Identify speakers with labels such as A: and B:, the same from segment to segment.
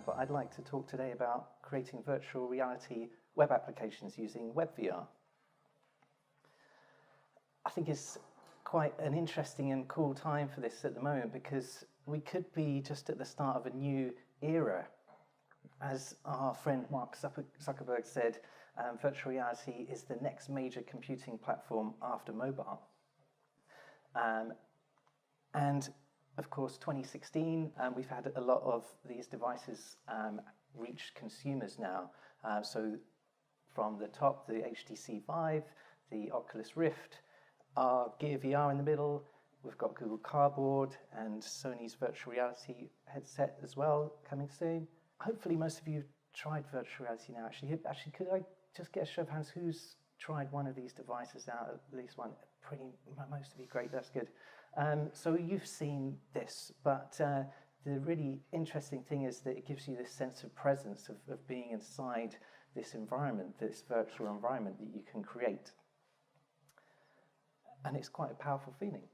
A: but I'd like to talk today about creating virtual reality web applications using WebVR. I think it's quite an interesting and cool time for this at the moment because we could be just at the start of a new era. As our friend Mark Zuckerberg said, virtual reality is the next major computing platform after mobile. And of course, 2016, we've had a lot of these devices reach consumers now. So from the top, the HTC Vive, the Oculus Rift, our Gear VR in the middle, we've got Google Cardboard and Sony's virtual reality headset as well coming soon. Hopefully most of you have tried virtual reality now. Actually, could I just get a show of hands who's tried one of these devices out, at least one? Most of you, great, that's good. So you've seen this, but the really interesting thing is that it gives you this sense of presence of being inside this environment, this virtual environment that you can create. And it's quite a powerful feeling.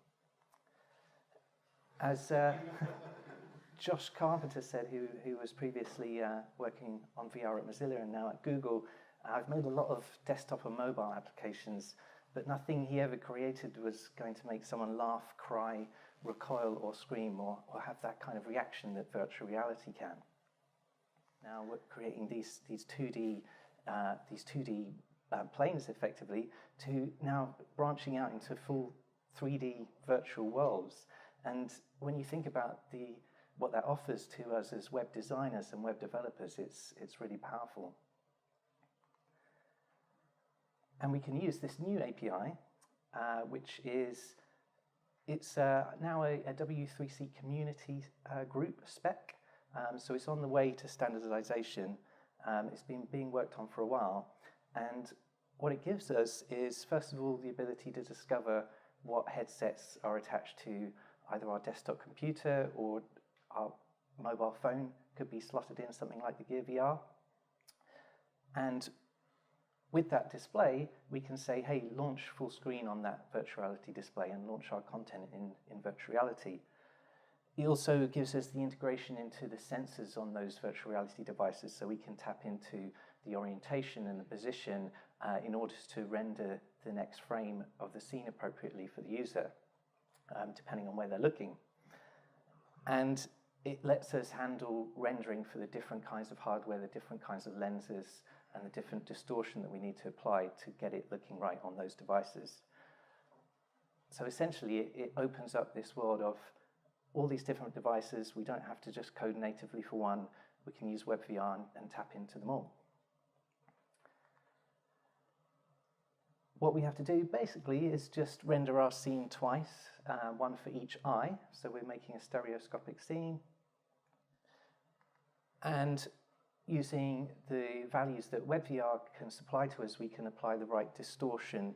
A: As Josh Carpenter said, who was previously working on VR at Mozilla and now at Google, I've made a lot of desktop and mobile applications, but nothing he ever created was going to make someone laugh, cry, recoil, or scream, or have that kind of reaction that virtual reality can. Now we're creating these 2D planes effectively to now branching out into full 3D virtual worlds. And when you think about what that offers to us as web designers and web developers, it's really powerful. And we can use this new API, which is now a W3C community group spec. So it's on the way to standardization. It's been being worked on for a while. And what it gives us is, first of all, the ability to discover what headsets are attached to either our desktop computer or our mobile phone. Could be slotted in something like the Gear VR. And with that display, we can say, hey, launch full screen on that virtual reality display and launch our content in virtual reality. It also gives us the integration into the sensors on those virtual reality devices so we can tap into the orientation and the position in order to render the next frame of the scene appropriately for the user, depending on where they're looking. And it lets us handle rendering for the different kinds of hardware, the different kinds of lenses, and the different distortion that we need to apply to get it looking right on those devices. So essentially, it opens up this world of all these different devices. We don't have to just code natively for one. We can use WebVR and tap into them all. What we have to do, basically, is just render our scene twice, one for each eye. So we're making a stereoscopic scene. And using the values that WebVR can supply to us, we can apply the right distortion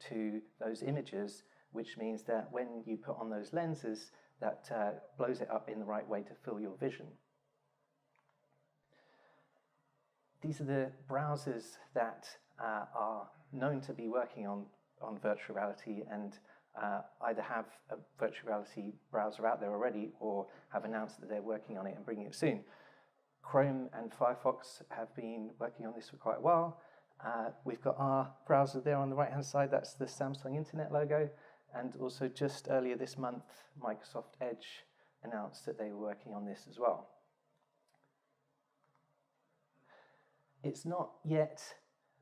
A: to those images, which means that when you put on those lenses, that blows it up in the right way to fill your vision. These are the browsers that are known to be working on virtual reality and either have a virtual reality browser out there already or have announced that they're working on it and bringing it soon. Chrome and Firefox have been working on this for quite a while. We've got our browser there on the right-hand side. That's the Samsung Internet logo. And also just earlier this month, Microsoft Edge announced that they were working on this as well. It's not yet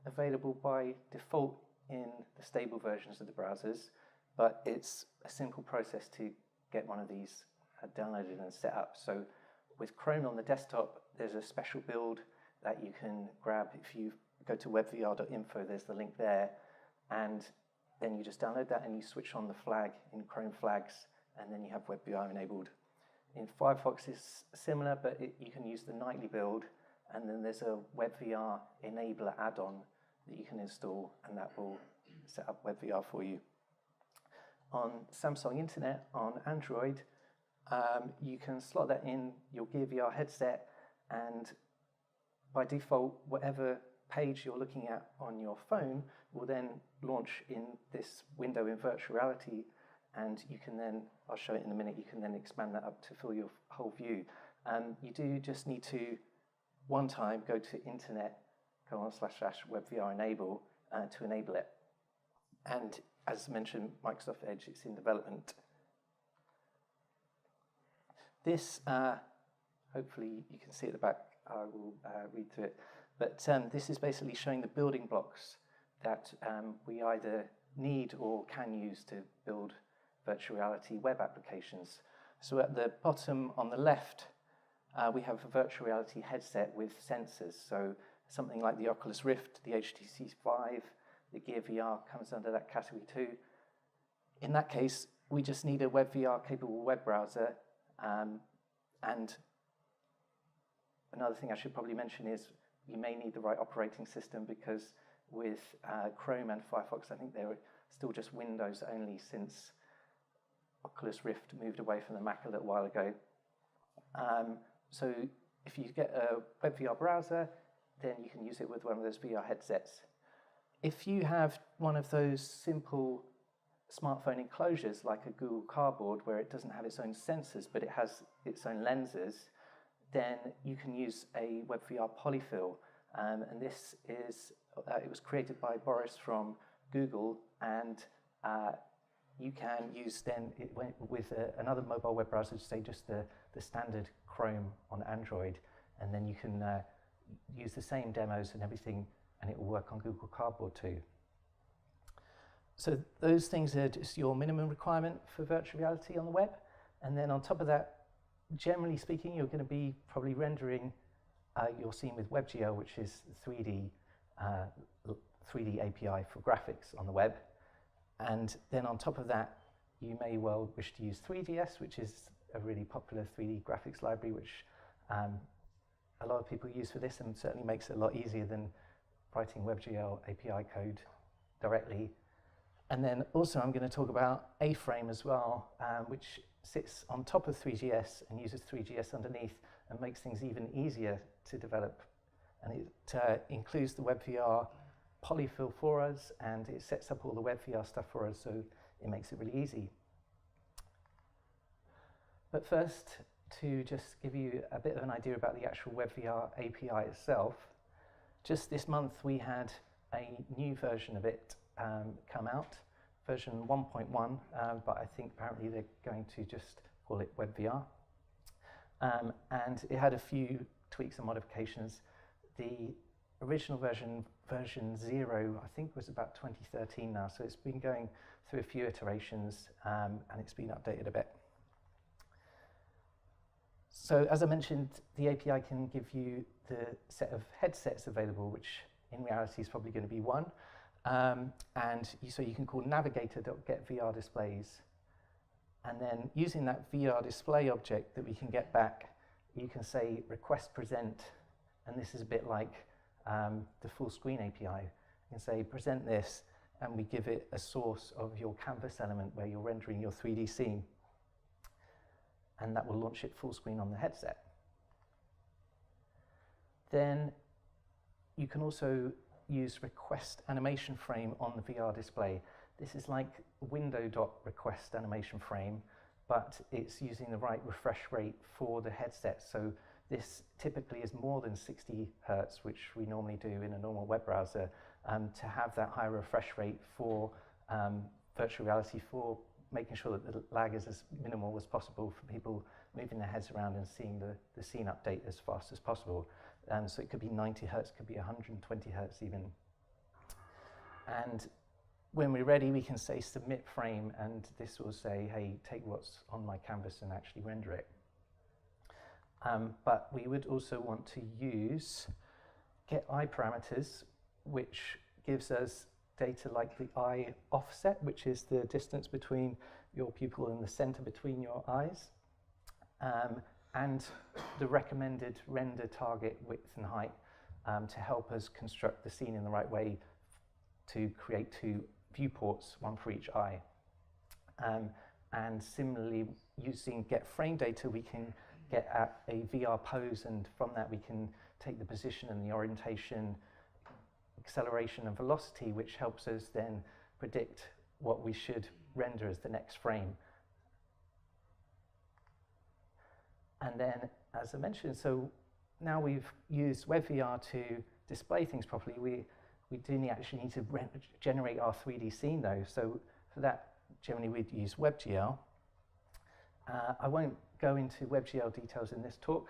A: available by default in the stable versions of the browsers, but it's a simple process to get one of these downloaded and set up. So with Chrome on the desktop, there's a special build that you can grab. If you go to webvr.info, there's the link there. And then you just download that and you switch on the flag in Chrome flags, and then you have WebVR enabled. In Firefox, it's similar, but you can use the nightly build, and then there's a WebVR enabler add-on that you can install, and that will set up WebVR for you. On Samsung Internet, on Android, you can slot that in your Gear VR headset, and by default, whatever page you're looking at on your phone will then launch in this window in virtual reality, and you can then, I'll show it in a minute, you can then expand that up to fill your whole view. You do just need to, one time, go to internet://WebVR enable to enable it. And as mentioned, Microsoft Edge, it's in development. This, hopefully you can see at the back, I will read through it. But this is basically showing the building blocks that we either need or can use to build virtual reality web applications. So at the bottom on the left, we have a virtual reality headset with sensors. So something like the Oculus Rift, the HTC Vive, the Gear VR comes under that category too. In that case, we just need a WebVR capable web browser. And another thing I should probably mention is you may need the right operating system, because with Chrome and Firefox, I think they were still just Windows only, since Oculus Rift moved away from the Mac a little while ago. So if you get a WebVR browser, then you can use it with one of those VR headsets. If you have one of those simple smartphone enclosures like a Google Cardboard, where it doesn't have its own sensors but it has its own lenses, then you can use a WebVR polyfill. And this is, it was created by Boris from Google, and you can use then with another mobile web browser, say just the standard Chrome on Android, and then you can use the same demos and everything, and it will work on Google Cardboard too. So those things are just your minimum requirement for virtual reality on the web. And then on top of that, generally speaking, you're going to be probably rendering your scene with WebGL, which is 3D API for graphics on the web. And then on top of that, you may well wish to use Three.js, which is a really popular 3D graphics library, which a lot of people use for this, and certainly makes it a lot easier than writing WebGL API code directly. And then also I'm going to talk about A-Frame as well, which sits on top of Three.js and uses Three.js underneath and makes things even easier to develop. And it includes the WebVR polyfill for us, and it sets up all the WebVR stuff for us, so it makes it really easy. But first, to just give you a bit of an idea about the actual WebVR API itself, just this month we had a new version of it come out, version 1.1, but I think apparently they're going to just call it WebVR. And it had a few tweaks and modifications. The original version 0, I think was about 2013 now, so it's been going through a few iterations, and it's been updated a bit. So as I mentioned, the API can give you the set of headsets available, which in reality is probably going to be one. So you can call navigator.getVRDisplays, and then using that VR display object that we can get back, you can say request present, and this is a bit like the full screen API. You can say present this, and we give it a source of your canvas element where you're rendering your 3D scene, and that will launch it full screen on the headset. Then you can also use request animation frame on the VR display. This is like window.request animation frame, but it's using the right refresh rate for the headset. So this typically is more than 60 Hertz, which we normally do in a normal web browser, to have that high refresh rate for virtual reality, for making sure that the lag is as minimal as possible for people moving their heads around and seeing the scene update as fast as possible. So it could be 90 Hertz, could be 120 Hertz even. And when we're ready, we can say submit frame, and this will say, hey, take what's on my canvas and actually render it. But we would also want to use get eye parameters, which gives us data like the eye offset, which is the distance between your pupil and the center between your eyes, and the recommended render target width and height to help us construct the scene in the right way to create two viewports, one for each eye. And similarly, using get frame data, we can get at a VR pose, and from that we can take the position and the orientation, acceleration and velocity, which helps us then predict what we should render as the next frame. And then as I mentioned, so now we've used WebVR to display things properly. We do actually need to generate our 3D scene though. So for that, generally we'd use WebGL. I won't go into WebGL details in this talk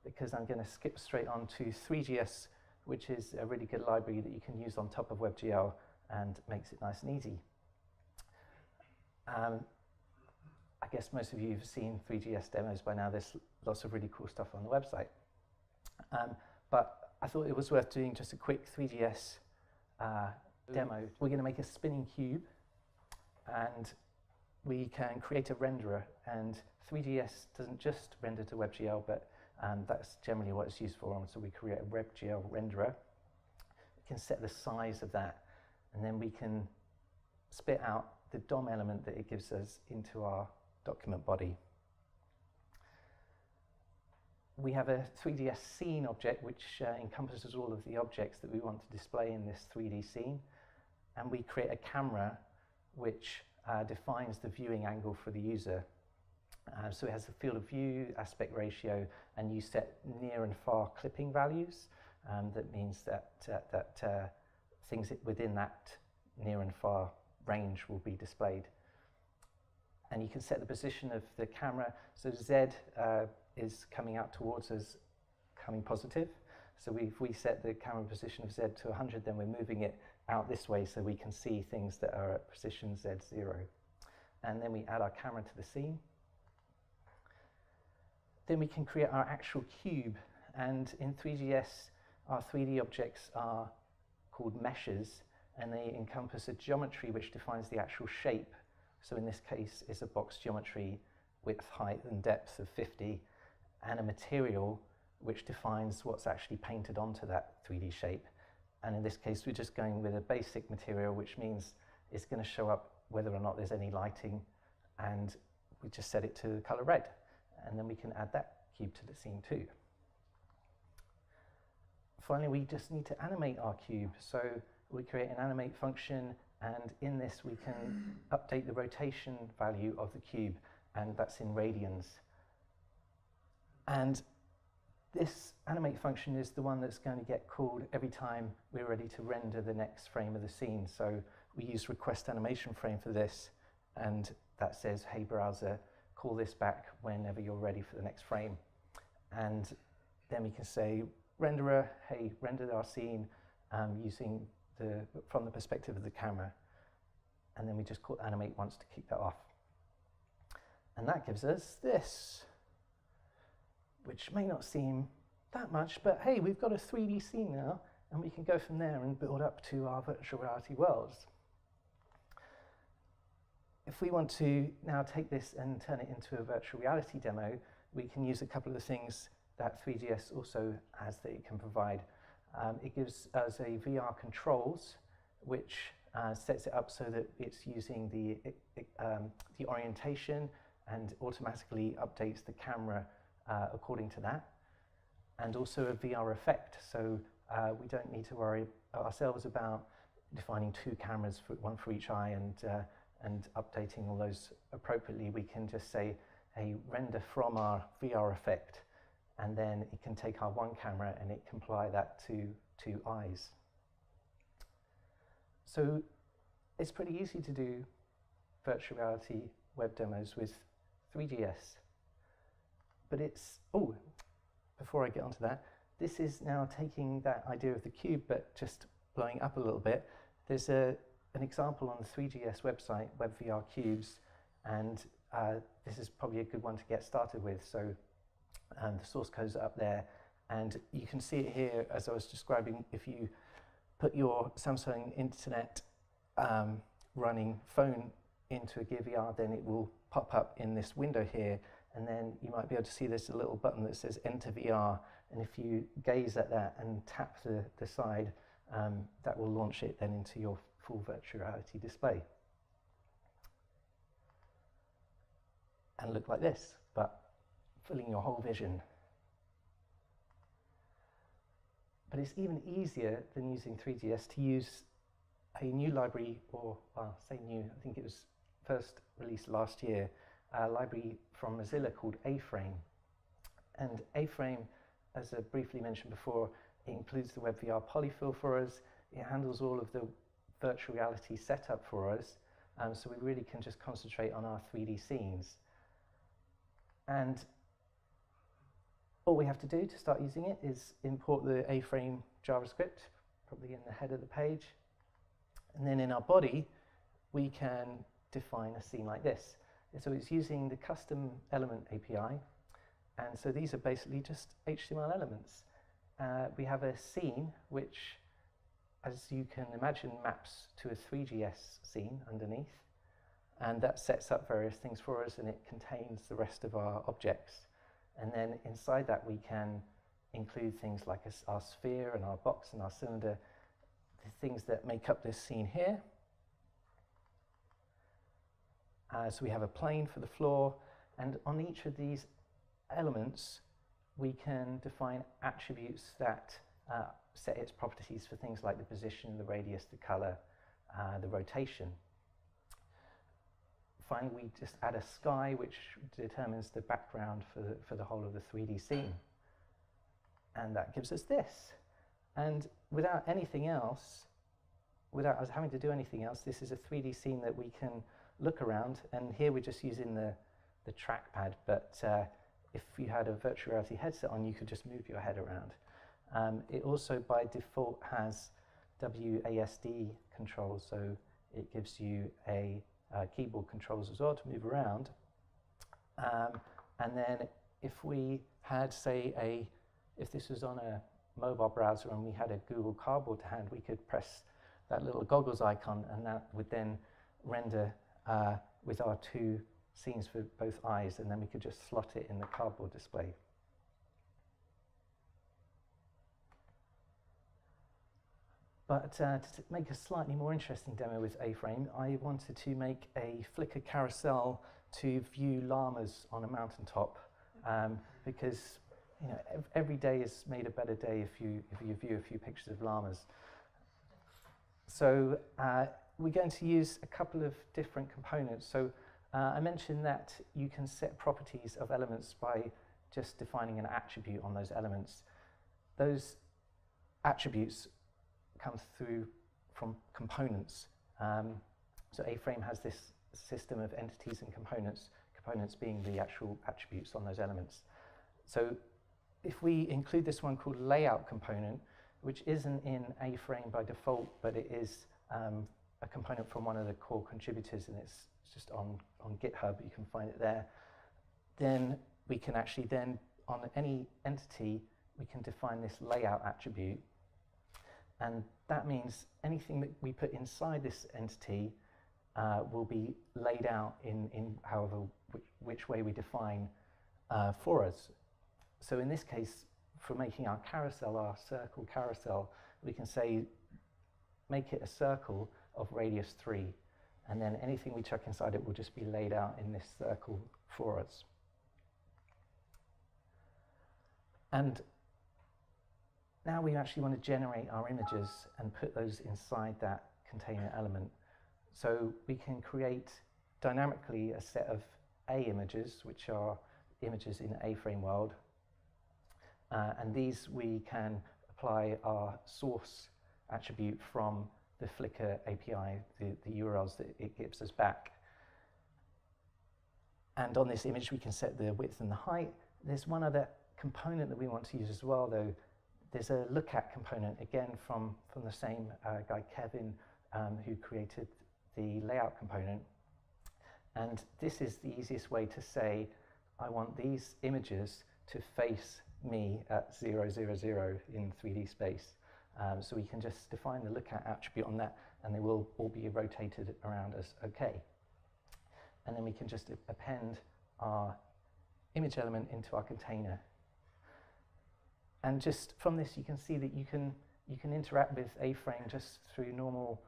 A: because I'm going to skip straight on to Three.js, which is a really good library that you can use on top of WebGL and makes it nice and easy. I guess most of you have seen Three.js demos by now. There's lots of really cool stuff on the website. But I thought it was worth doing just a quick Three.js demo. We're going to make a spinning cube, and we can create a renderer. And Three.js doesn't just render to WebGL, but that's generally what it's used for. So we create a WebGL renderer. We can set the size of that, and then we can spit out the DOM element that it gives us into our document body. We have a 3DS scene object which encompasses all of the objects that we want to display in this 3D scene, and we create a camera which defines the viewing angle for the user. So it has the field of view, aspect ratio, and you set near and far clipping values. That means that things within that near and far range will be displayed. And you can set the position of the camera. So Z is coming out towards us, coming positive. So if we set the camera position of Z to 100, then we're moving it out this way so we can see things that are at position Z0. And then we add our camera to the scene. Then we can create our actual cube. And in Three.js, our 3D objects are called meshes, and they encompass a geometry which defines the actual shape. So in this case, it's a box geometry, width, height, and depth of 50, and a material which defines what's actually painted onto that 3D shape. And in this case, we're just going with a basic material, which means it's going to show up whether or not there's any lighting, and we just set it to the color red. And then we can add that cube to the scene too. Finally, we just need to animate our cube. So we create an animate function, and in this we can update the rotation value of the cube, and that's in radians. And this animate function is the one that's going to get called every time we're ready to render the next frame of the scene. So we use request animation frame for this, and that says, hey browser, call this back whenever you're ready for the next frame. And then we can say, renderer, hey, render our scene using from the perspective of the camera. And then we just call animate once to kick that off. And that gives us this, which may not seem that much, but hey, we've got a 3D scene now, and we can go from there and build up to our virtual reality worlds. If we want to now take this and turn it into a virtual reality demo, we can use a couple of the things that Three.js also has that it can provide. It gives us a VR controls, which sets it up so that it's using the orientation and automatically updates the camera according to that. And also a VR effect, so we don't need to worry ourselves about defining two cameras, one for each eye, and updating all those appropriately. We can just say, hey, render from our VR effect, and then it can take our one camera and it can apply that to two eyes. So it's pretty easy to do virtual reality web demos with Three.js. But it's, before I get onto that, this is now taking that idea of the cube, but just blowing up a little bit. There's an example on the Three.js website, WebVR Cubes, and this is probably a good one to get started with. So the source code's up there, and you can see it here as I was describing. If you put your Samsung Internet running phone into a Gear VR, then it will pop up in this window here, and then you might be able to see there's a little button that says Enter VR, and if you gaze at that and tap the side, that will launch it then into your full virtual reality display. And look like this, but filling your whole vision. But it's even easier than using Three.js to use a new library, or well, say new, I think it was first released last year, a library from Mozilla called A-Frame. And A-Frame, as I briefly mentioned before, it includes the WebVR polyfill for us. It handles all of the virtual reality setup for us, so we really can just concentrate on our 3D scenes. And all we have to do to start using it is import the A-Frame JavaScript, probably in the head of the page. And then in our body, we can define a scene like this. So it's using the custom element API. And so these are basically just HTML elements. We have a scene which, as you can imagine, maps to a Three.js scene underneath. And that sets up various things for us, and it contains the rest of our objects. And then inside that, we can include things like our sphere and our box and our cylinder, the things that make up this scene here. So we have a plane for the floor, and on each of these elements, we can define attributes that set its properties for things like the position, the radius, the color, the rotation. Finally, we just add a sky, which determines the background for the whole of the 3D scene. And that gives us this. And without anything else, without us having to do anything else, this is a 3D scene that we can look around. And here we're just using the trackpad, but if you had a virtual reality headset on, you could just move your head around. It also, by default, has WASD controls, so it gives you a keyboard controls as well to move around. And then if we had, say, if this was on a mobile browser and we had a Google Cardboard to hand, we could press that little goggles icon, and that would then render with our two scenes for both eyes, and then we could just slot it in the cardboard display. But to make a slightly more interesting demo with A-Frame, I wanted to make a Flickr carousel to view llamas on a mountaintop, because every day is made a better day if you view a few pictures of llamas. So we're going to use a couple of different components. So I mentioned that you can set properties of elements by just defining an attribute on those elements. Those attributes come through from components. So A-Frame has this system of entities and components, components being the actual attributes on those elements. So if we include this one called layout component, which isn't in A-Frame by default, but it is a component from one of the core contributors, and it's just on GitHub, you can find it there, then we can actually then, on any entity, we can define this layout attribute. And that means anything that we put inside this entity will be laid out in however which way we define for us. So in this case, for making our carousel, our circle carousel, we can say, make it a circle of radius 3. And then anything we chuck inside it will just be laid out in this circle for us. And now we actually want to generate our images and put those inside that container element. So we can create dynamically a set of A images, which are images in A-Frame world. And these we can apply our source attribute from the Flickr API, the URLs that it gives us back. And on this image, we can set the width and the height. There's one other component that we want to use as well, though. There's a look at component, again, from the same guy, Kevin, who created the layout component. And this is the easiest way to say, I want these images to face me at 0, 0, 0 in 3D space. So we can just define the look at attribute on that, and they will all be rotated around as OK. And then we can just append our image element into our container. And just from this, you can see that you can interact with A-Frame just through normal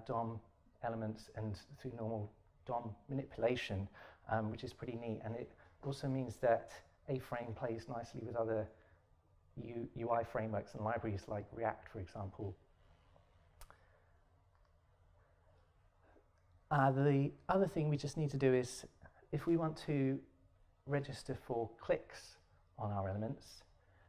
A: DOM elements and through normal DOM manipulation, which is pretty neat. And it also means that A-Frame plays nicely with other UI frameworks and libraries like React, for example. The other thing we just need to do is, if we want to register for clicks on our elements,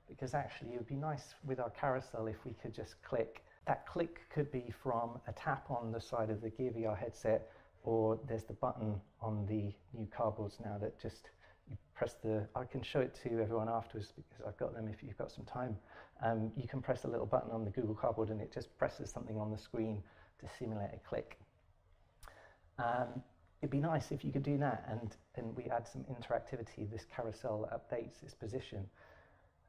A: because actually it would be nice with our carousel if we could just click. That click could be from a tap on the side of the Gear VR headset, or there's the button on the new cardboards now that just you press the, I can show it to everyone afterwards because I've got them if you've got some time. You can press a little button on the Google Cardboard and it just presses something on the screen to simulate a click. It'd be nice if you could do that, and we add some interactivity. This carousel updates its position.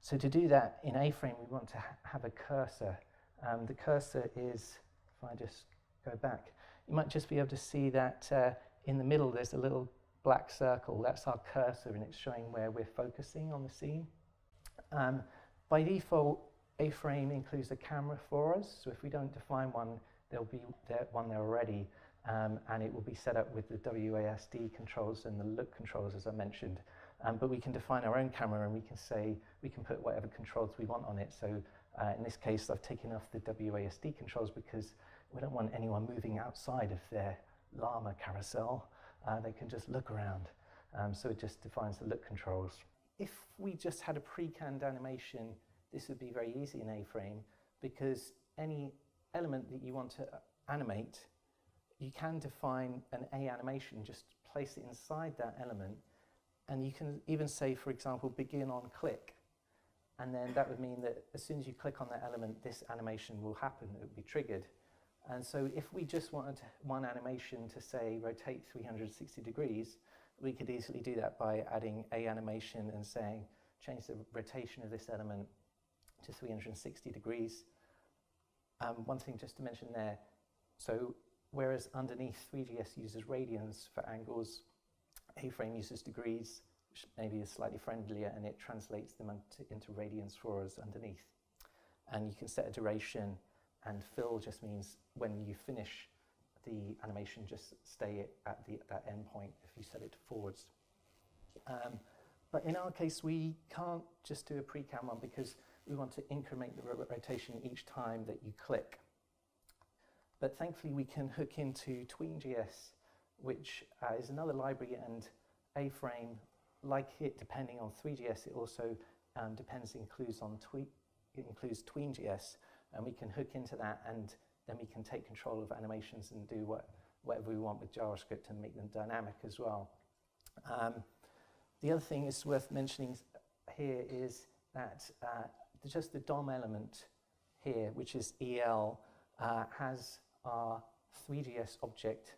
A: So to do that in A-frame, we want to have a cursor. The cursor is, if I just go back, you might just be able to see that in the middle there's a little black circle. That's our cursor, and it's showing where we're focusing on the scene. By default, A-frame includes a camera for us, so if we don't define one, there'll be one there already, and it will be set up with the WASD controls and the look controls, as I mentioned. But we can define our own camera, and we can say, we can put whatever controls we want on it. So in this case, I've taken off the WASD controls because we don't want anyone moving outside of their llama carousel. They can just look around. So it just defines the look controls. If we just had a pre-canned animation, this would be very easy in A-frame, because any element that you want to animate, you can define an A animation, just place it inside that element, and you can even say, for example, begin on click, and then that would mean that as soon as you click on that element, this animation will happen, it will be triggered. And so if we just wanted one animation to say rotate 360 degrees, we could easily do that by adding a animation and saying change the rotation of this element to 360 degrees. One thing just to mention there, so whereas underneath Three.js uses radians for angles, A-frame uses degrees, which maybe is slightly friendlier, and it translates them into radians for us underneath. And you can set a duration, and fill just means when you finish the animation, just stay at that end point if you set it to forwards. But in our case, we can't just do a pre-cam one because we want to increment the rotation each time that you click. But thankfully, we can hook into Tween.js, which is another library, and A-frame, like it, depending on Three.js, it also includes Tween.js, and we can hook into that, and then we can take control of animations and do whatever we want with JavaScript and make them dynamic as well. The other thing is worth mentioning here is that just the DOM element here, which is EL, has our Three.js object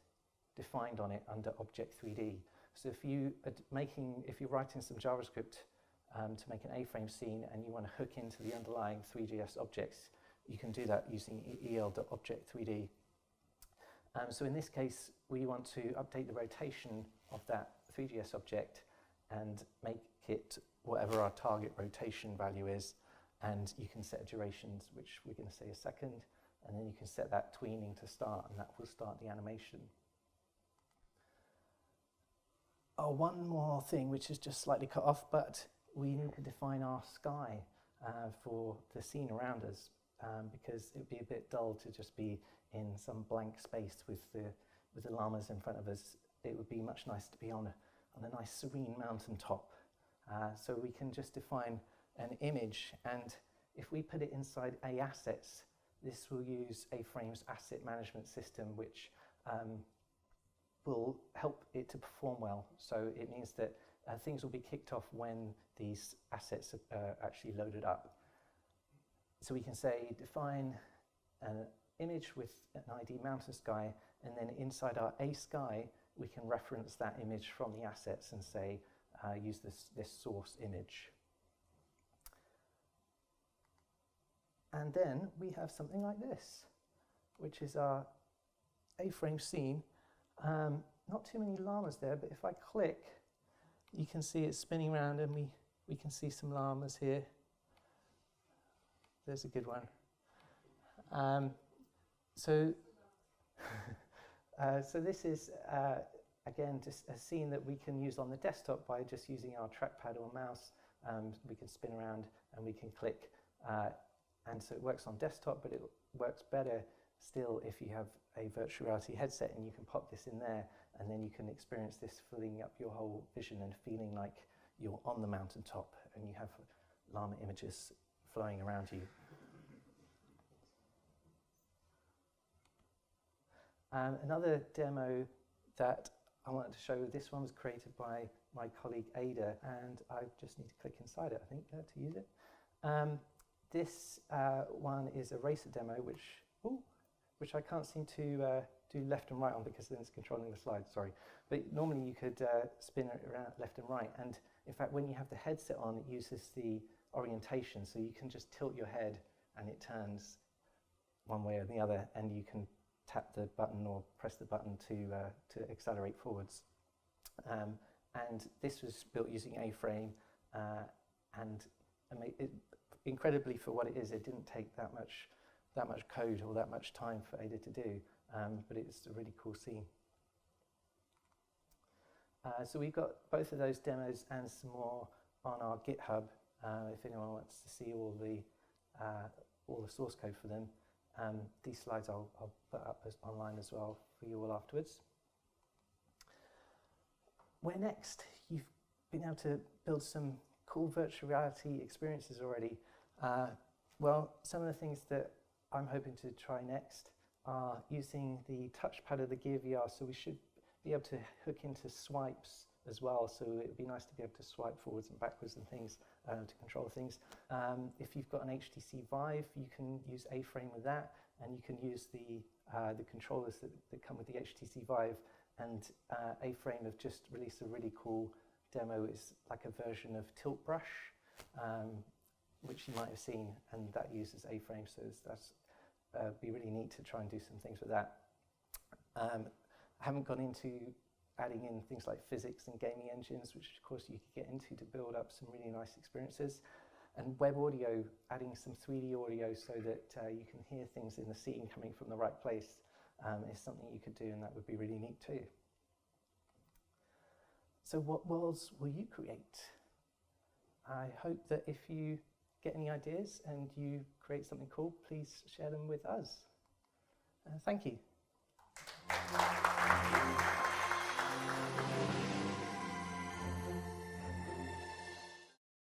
A: defined on it under Object 3D. So if you're writing some JavaScript to make an A-frame scene and you want to hook into the underlying Three.js objects, you can do that using el.object3d. So in this case, we want to update the rotation of that Three.js object and make it whatever our target rotation value is. And you can set durations, which we're going to say a second, and then you can set that tweening to start, and that will start the animation. Oh, one more thing, which is just slightly cut off, but we need to define our sky for the scene around us. Because it would be a bit dull to just be in some blank space with the llamas in front of us. It would be much nicer to be on a nice serene mountaintop. So we can just define an image, and if we put it inside A assets, this will use A-frame's asset management system, which will help it to perform well. So it means that things will be kicked off when these assets are actually loaded up. So we can say define an image with an ID mountain sky, and then inside our A sky, we can reference that image from the assets and say, use this source image. And then we have something like this, which is our A-frame scene. Not too many llamas there, but if I click, you can see it spinning around, and we can see some llamas here. There's a good one. So this is, again, just a scene that we can use on the desktop by just using our trackpad or mouse. We can spin around and we can click. And so it works on desktop, but it works better still if you have a virtual reality headset and you can pop this in there, and then you can experience this filling up your whole vision and feeling like you're on the mountaintop and you have llama images flowing around you. Another demo that I wanted to show, this one was created by my colleague Ada, and I just need to click inside it, I think, to use it. This one is a racer demo, which I can't seem to do left and right on because then it's controlling the slide, sorry. But normally you could spin it around left and right, and in fact when you have the headset on, it uses the orientation, so you can just tilt your head and it turns one way or the other, and you can tap the button or press the button to accelerate forwards. And this was built using A-Frame, and incredibly for what it is, it didn't take that much code or that much time for Ada to do, but it's a really cool scene. So we've got both of those demos and some more on our GitHub. If anyone wants to see all the source code for them, these slides I'll put up online as well for you all afterwards. Where next? You've been able to build some cool virtual reality experiences already. Well, some of the things that I'm hoping to try next are using the touchpad of the Gear VR, so we should be able to hook into swipes as well, so it would be nice to be able to swipe forwards and backwards and things to control things. If you've got an HTC Vive, you can use A-Frame with that, and you can use the controllers that come with the HTC Vive. And A-Frame have just released a really cool demo. It's like a version of Tilt Brush, which you might have seen, and that uses A-Frame, so that's be really neat to try and do some things with that. I haven't gone into adding in things like physics and gaming engines, which of course you could get into to build up some really nice experiences. And web audio, adding some 3D audio so that you can hear things in the scene coming from the right place is something you could do, and that would be really neat too. So what worlds will you create? I hope that if you get any ideas and you create something cool, please share them with us. Thank you.